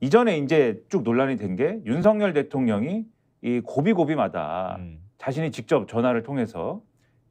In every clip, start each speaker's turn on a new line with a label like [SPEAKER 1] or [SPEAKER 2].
[SPEAKER 1] 이전에 이제 쭉 논란이 된 게 윤석열 대통령이 이 고비고비마다 자신이 직접 전화를 통해서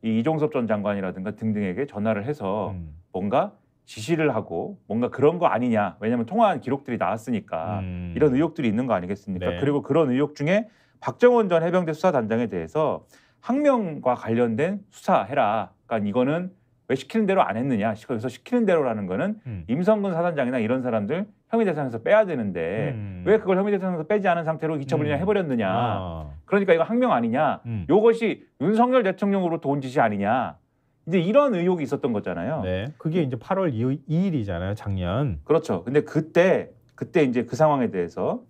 [SPEAKER 1] 이 이종섭 전 장관이라든가 등등에게 전화를 해서 뭔가 지시를 하고 뭔가 그런 거 아니냐. 왜냐하면 통화한 기록들이 나왔으니까 이런 의혹들이 있는 거 아니겠습니까?
[SPEAKER 2] 네.
[SPEAKER 1] 그리고 그런 의혹 중에 박정원 전 해병대 수사단장에 대해서 항명과 관련된 수사해라. 그러니까 이거는 왜 시키는 대로 안 했느냐. 그래서 시키는 대로라는 거는 임성근 사단장이나 이런 사람들 혐의 대상에서 빼야 되는데 왜 그걸 혐의 대상에서 빼지 않은 상태로 이처분이냐 해버렸느냐. 그러니까 이거 항명 아니냐. 이것이 윤석열 대통령으로부터 온 지시 아니냐. 이제 이런 의혹이 있었던 거잖아요.
[SPEAKER 2] 네, 그게 이제 8월 2일이잖아요, 작년.
[SPEAKER 1] 그렇죠. 근데 그때 이제 그 상황에 대해서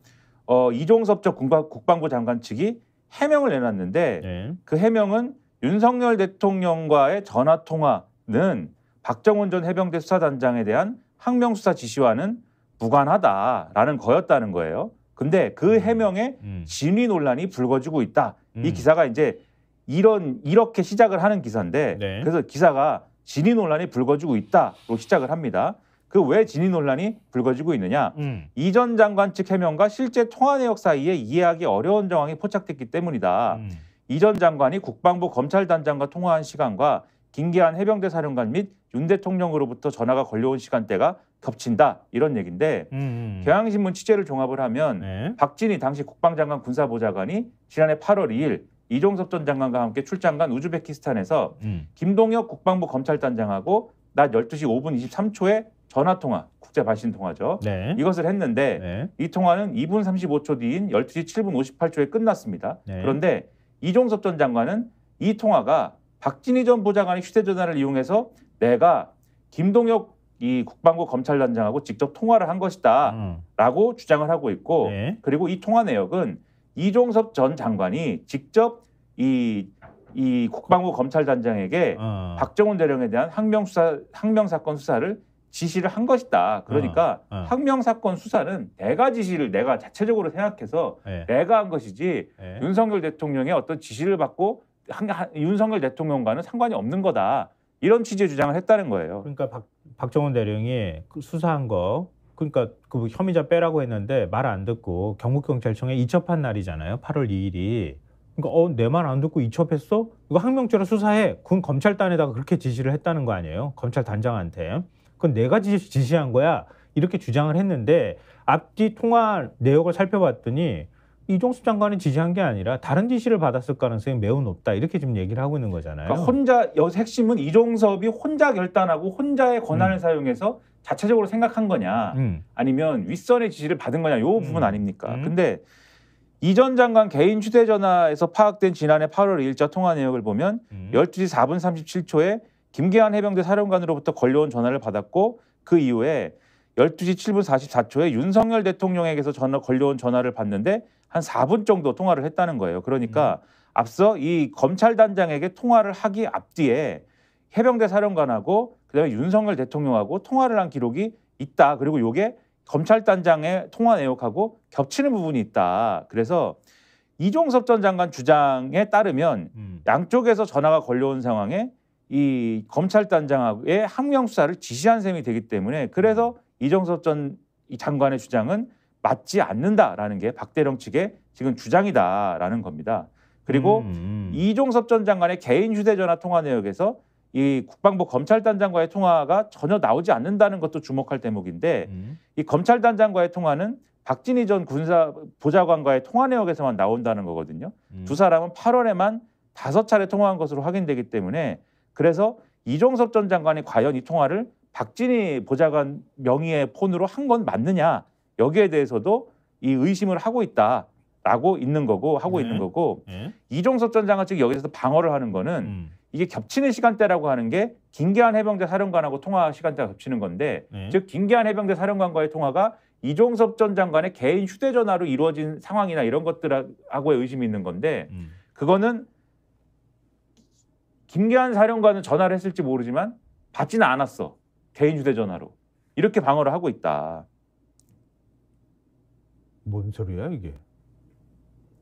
[SPEAKER 1] 이종섭 전 국방부 장관 측이 해명을 내놨는데
[SPEAKER 2] 네.
[SPEAKER 1] 그 해명은 윤석열 대통령과의 전화 통화는 박정원 전 해병대 수사단장에 대한 항명 수사 지시와는 무관하다라는 거였다는 거예요. 근데 그 해명에 진위 논란이 불거지고 있다. 이 기사가 이제 이렇게 시작을 하는 기사인데
[SPEAKER 2] 네.
[SPEAKER 1] 그래서 기사가 진위 논란이 불거지고 있다로 시작을 합니다. 그 왜 진위 논란이 불거지고 있느냐? 이 전 장관 측 해명과 실제 통화 내역 사이에 이해하기 어려운 정황이 포착됐기 때문이다. 이 전 장관이 국방부 검찰단장과 통화한 시간과 김계한 해병대 사령관 및 윤 대통령으로부터 전화가 걸려온 시간대가 겹친다. 이런 얘기인데 경향신문 취재를 종합을 하면
[SPEAKER 2] 네.
[SPEAKER 1] 박진희 당시 국방장관 군사보좌관이 지난해 8월 2일 이종섭 전 장관과 함께 출장 간 우즈베키스탄에서 김동혁 국방부 검찰단장하고 낮 12시 5분 23초에 전화통화, 국제발신통화죠.
[SPEAKER 2] 네.
[SPEAKER 1] 이것을 했는데
[SPEAKER 2] 네.
[SPEAKER 1] 이 통화는 2분 35초 뒤인 12시 7분 58초에 끝났습니다.
[SPEAKER 2] 네.
[SPEAKER 1] 그런데 이종섭 전 장관은 이 통화가 박진희 전 보좌관의 휴대전화를 이용해서 내가 김동혁 이 국방부 검찰단장하고 직접 통화를 한 것이다 라고 주장을 하고 있고
[SPEAKER 2] 네. 그리고
[SPEAKER 1] 그리고 이 통화 내역은 이종섭 전 장관이 직접 이 국방부 검찰단장에게 박정원 대령에 대한 항명사건 수사를 지시를 한 것이다. 그러니까 항명사건 수사는 내가 지시를 내가 자체적으로 생각해서
[SPEAKER 2] 네.
[SPEAKER 1] 내가 한 것이지
[SPEAKER 2] 네.
[SPEAKER 1] 윤석열 대통령의 어떤 지시를 받고 윤석열 대통령과는 상관이 없는 거다. 이런 취지의 주장을 했다는 거예요.
[SPEAKER 2] 그러니까 박정원 대령이 그 수사한 거, 그러니까 그 혐의자 빼라고 했는데 말 안 듣고 경북경찰청에 이첩한 날이잖아요. 8월 2일이. 그러니까 내 말 안 듣고 이첩했어? 이거 항명죄로 수사해. 군 검찰단에다가 그렇게 지시를 했다는 거 아니에요? 검찰단장한테. 그건 내가 지시한 거야. 이렇게 주장을 했는데 앞뒤 통화 내역을 살펴봤더니 이종섭 장관이 지시한 게 아니라 다른 지시를 받았을 가능성이 매우 높다. 이렇게 지금 얘기를 하고 있는 거잖아요.
[SPEAKER 1] 그러니까 핵심은 이종섭이 혼자 결단하고 혼자의 권한을 사용해서 자체적으로 생각한 거냐 아니면 윗선의 지시를 받은 거냐 이 부분 아닙니까? 근데 이 전 장관 개인 휴대전화에서 파악된 지난해 8월 2일자 통화 내역을 보면 12시 4분 37초에 김계한 해병대 사령관으로부터 걸려온 전화를 받았고 그 이후에 12시 7분 44초에 윤석열 대통령에게서 걸려온 전화를 받는데 한 4분 정도 통화를 했다는 거예요. 그러니까 앞서 이 검찰단장에게 통화를 하기 앞뒤에 해병대 사령관하고 그다음에 윤석열 대통령하고 통화를 한 기록이 있다. 그리고 이게 검찰단장의 통화 내역하고 겹치는 부분이 있다. 그래서 이종섭 전 장관 주장에 따르면 양쪽에서 전화가 걸려온 상황에 이 검찰단장의 항명 수사를 지시한 셈이 되기 때문에 그래서 이종섭 전 장관의 주장은 맞지 않는다라는 게 박대령 측의 지금 주장이다라는 겁니다. 그리고 이종섭 전 장관의 개인 휴대전화 통화 내역에서 이 국방부 검찰단장과의 통화가 전혀 나오지 않는다는 것도 주목할 대목인데 이 검찰단장과의 통화는 박진희 전 군사보좌관과의 통화 내역에서만 나온다는 거거든요. 두 사람은 8월에만 5차례 통화한 것으로 확인되기 때문에 그래서 이종섭 전 장관이 과연 이 통화를 박진희 보좌관 명의의 폰으로 한 건 맞느냐 여기에 대해서도 이 의심을 하고 있다라고 있는 거고 이종섭 전 장관 측이 여기서 방어를 하는 거는 이게 겹치는 시간대라고 하는 게 김계한 해병대 사령관하고 통화 시간대가 겹치는 건데 즉 김계한 해병대 사령관과의 통화가 이종섭 전 장관의 개인 휴대전화로 이루어진 상황이나 이런 것들하고의 의심이 있는 건데 그거는 김계한 사령관은 전화를 했을지 모르지만 받지는 않았어. 개인 휴대전화로. 이렇게 방어를 하고 있다.
[SPEAKER 2] 뭔 소리야 이게?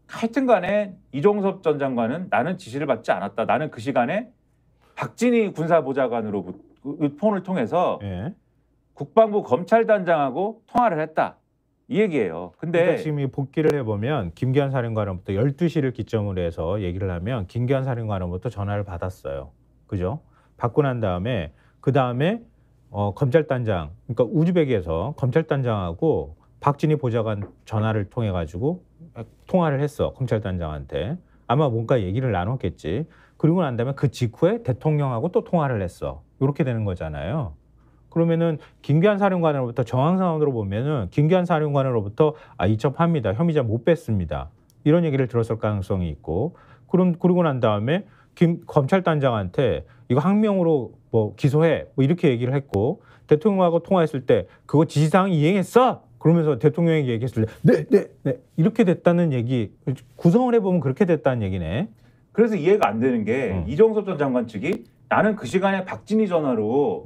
[SPEAKER 1] 하여튼 간에 이종섭 전 장관은 나는 지시를 받지 않았다. 나는 그 시간에 박진희 군사보좌관으로 폰을 통해서 국방부 검찰단장하고 통화를 했다. 이 얘기예요. 근데
[SPEAKER 2] 그러니까 지금 이 복귀를 해보면 김기현 사령관으로부터 12시를 기점으로 해서 얘기를 하면 김기현 사령관으로부터 전화를 받았어요. 그죠? 받고 난 다음에 검찰단장, 그러니까 우즈벡에서 검찰단장하고 박진희 보좌관 전화를 통해 가지고 통화를 했어. 검찰단장한테. 아마 뭔가 얘기를 나눴겠지. 그리고 난 다음에 그 직후에 대통령하고 또 통화를 했어. 이렇게 되는 거잖아요. 그러면은 김기현 사령관으로부터 정황 상황으로 보면은 김기현 사령관으로부터 이첩합니다. 혐의자 못 뺐습니다. 이런 얘기를 들었을 가능성이 있고, 그리고 난 다음에 검찰단장한테 이거 항명으로 뭐 기소해 뭐 이렇게 얘기를 했고, 대통령하고 통화했을 때 그거 지시사항 이행했어? 그러면서 대통령에게 얘기했을 때 네 이렇게 됐다는 얘기, 구성을 해보면 그렇게 됐다는 얘기네.
[SPEAKER 1] 그래서 이해가 안 되는 게 이종섭 전 장관 측이 나는 그 시간에 박진희 전화로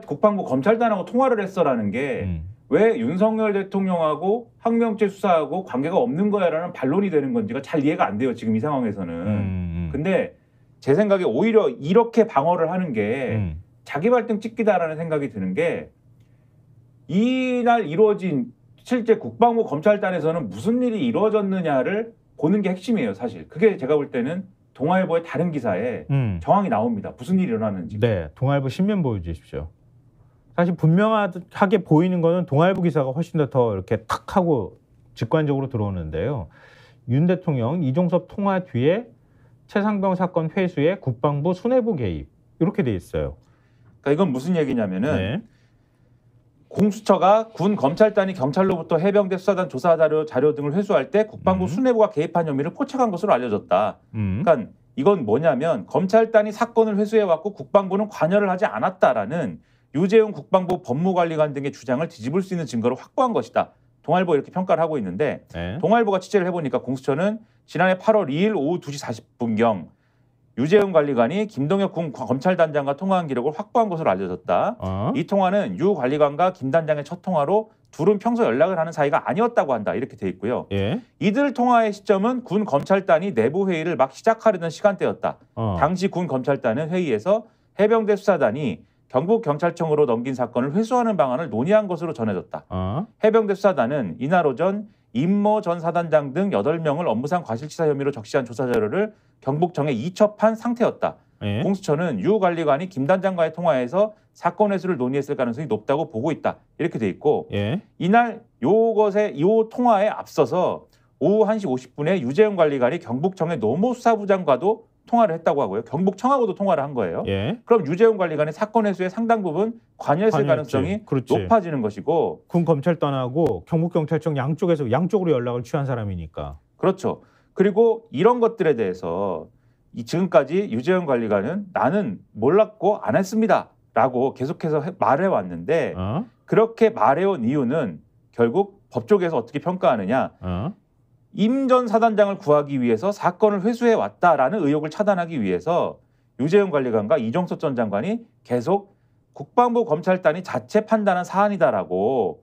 [SPEAKER 1] 국방부 검찰단하고 통화를 했어라는 게 왜 윤석열 대통령하고 항명죄 수사하고 관계가 없는 거야라는 반론이 되는 건지가 잘 이해가 안 돼요. 지금 이 상황에서는. 근데 제 생각에 오히려 이렇게 방어를 하는 게 자기 발등 찍기다라는 생각이 드는 게, 이날 이루어진 실제 국방부 검찰단에서는 무슨 일이 이루어졌느냐를 보는 게 핵심이에요. 사실 그게 제가 볼 때는 동아일보의 다른 기사에 정황이 나옵니다. 무슨 일이 일어났는지.
[SPEAKER 2] 네, 동아일보 신면 보여주십시오. 사실 분명하게 보이는 거는 동아일보 기사가 훨씬 더 이렇게 탁 하고 직관적으로 들어오는데요. 윤 대통령 이종섭 통화 뒤에 최상병 사건 회수에 국방부 수뇌부 개입, 이렇게 돼 있어요.
[SPEAKER 1] 그러니까 이건 무슨 얘기냐면은 공수처가 군 검찰단이 경찰로부터 해병대 수사단 조사 자료 등을 회수할 때 국방부 수뇌부가 개입한 혐의를 포착한 것으로 알려졌다. 그러니까 이건 뭐냐면 검찰단이 사건을 회수해왔고 국방부는 관여를 하지 않았다라는 유재훈 국방부 법무관리관 등의 주장을 뒤집을 수 있는 증거를 확보한 것이다. 동아일보 이렇게 평가를 하고 있는데, 동아일보가 취재를 해보니까 공수처는 지난해 8월 2일 오후 2시 40분경 유재훈 관리관이 김동혁 군 검찰단장과 통화한 기록을 확보한 것으로 알려졌다. 이 통화는 유 관리관과 김 단장의 첫 통화로 둘은 평소 연락을 하는 사이가 아니었다고 한다. 이렇게 돼 있고요. 이들 통화의 시점은 군 검찰단이 내부 회의를 막 시작하려던 시간대였다. 당시 군 검찰단은 회의에서 해병대 수사단이 경북경찰청으로 넘긴 사건을 회수하는 방안을 논의한 것으로 전해졌다. 해병대 수사단은 이날 오전 임모 전 사단장 등 8명을 업무상 과실치사 혐의로 적시한 조사 자료를 경북청에 이첩한 상태였다. 공수처는 유 관리관이 김 단장과의 통화에서 사건 회수를 논의했을 가능성이 높다고 보고 있다. 이렇게 돼 있고, 이날 요 통화에 앞서서 오후 1시 50분에 유재훈 관리관이 경북청의 노무수사부장과도 통화를 했다고 하고요. 경북청하고도 통화를 한 거예요. 그럼 유재훈 관리관의 사건 회수의 상당 부분 관여했을 가능성이 높아지는 것이고,
[SPEAKER 2] 군 검찰단하고 경북경찰청 양쪽으로 연락을 취한 사람이니까.
[SPEAKER 1] 그렇죠. 그리고 이런 것들에 대해서 지금까지 유재훈 관리관은 나는 몰랐고 안 했습니다라고 계속해서 말해왔는데, 그렇게 말해온 이유는 결국 법조계에서 어떻게 평가하느냐. 임 전 사단장을 구하기 위해서 사건을 회수해 왔다라는 의혹을 차단하기 위해서 유재훈 관리관과 이종섭 전 장관이 계속 국방부 검찰단이 자체 판단한 사안이다라고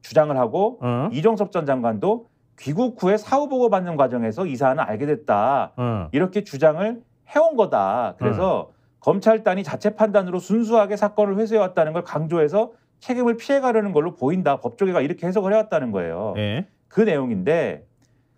[SPEAKER 1] 주장을 하고, 이종섭 전 장관도 귀국 후에 사후 보고 받는 과정에서 이 사안을 알게 됐다. 이렇게 주장을 해온 거다. 그래서 검찰단이 자체 판단으로 순수하게 사건을 회수해 왔다는 걸 강조해서 책임을 피해가려는 걸로 보인다. 법조계가 이렇게 해석을 해왔다는 거예요. 그 내용인데,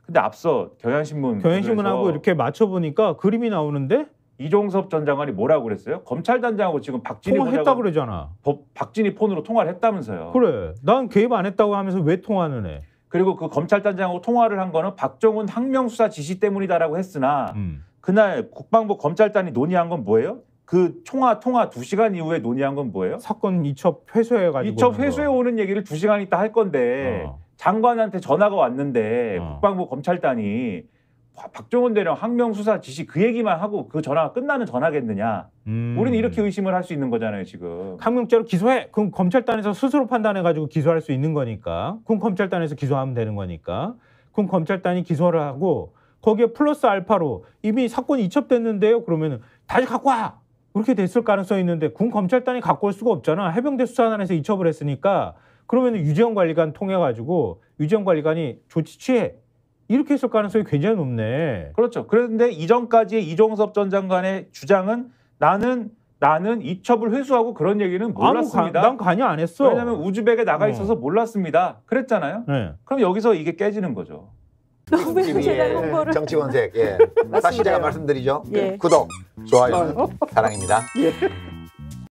[SPEAKER 1] 근데 앞서
[SPEAKER 2] 경향신문하고 이렇게 맞춰보니까 그림이 나오는데,
[SPEAKER 1] 이종섭 전 장관이 뭐라고 그랬어요? 검찰단장하고 지금 박진희
[SPEAKER 2] 통화했다 그러잖아.
[SPEAKER 1] 박진희 폰으로 통화를 했다면서요.
[SPEAKER 2] 그래, 난 개입 안 했다고 하면서 왜 통화는 해?
[SPEAKER 1] 그리고 그 검찰단장하고 통화를 한 거는 박정훈 항명수사 지시 때문이다라고 했으나 그날 국방부 검찰단이 논의한 건 뭐예요? 그 통화 2시간 이후에 논의한 건 뭐예요?
[SPEAKER 2] 사건 이첩 회수해가지고.
[SPEAKER 1] 이첩 회수해 오는 얘기를 2시간 있다 할 건데 장관한테 전화가 왔는데 국방부 검찰단이 박정훈 대령 항명수사 지시 그 얘기만 하고 그 전화가 끝나는 전화겠느냐. 우리는 이렇게 의심을 할 수 있는 거잖아요. 지금.
[SPEAKER 2] 항명죄로 기소해. 그럼 검찰단에서 스스로 판단해가지고 기소할 수 있는 거니까. 그럼 검찰단에서 기소하면 되는 거니까. 그럼 검찰단이 기소를 하고 거기에 플러스 알파로 이미 사건이 이첩됐는데요. 그러면 다시 갖고 와. 그렇게 됐을 가능성이 있는데 군 검찰단이 갖고 올 수가 없잖아. 해병대 수사단에서 이첩을 했으니까. 그러면 유재원 관리관 통해가지고 유재원 관리관이 조치 취해. 이렇게 했을 가능성이 굉장히 높네.
[SPEAKER 1] 그렇죠. 그런데 이전까지의 이종섭 전 장관의 주장은 나는 나는 이첩을 회수하고 그런 얘기는 몰랐습니다.
[SPEAKER 2] 난 관여 안 했어.
[SPEAKER 1] 왜냐하면 우즈벡에 나가 있어서 몰랐습니다. 그랬잖아요.
[SPEAKER 2] 네.
[SPEAKER 1] 그럼 여기서 이게 깨지는 거죠.
[SPEAKER 3] TV의 정치권색. 예. 다시 제가 말씀드리죠. 구독, 좋아요, 사랑입니다.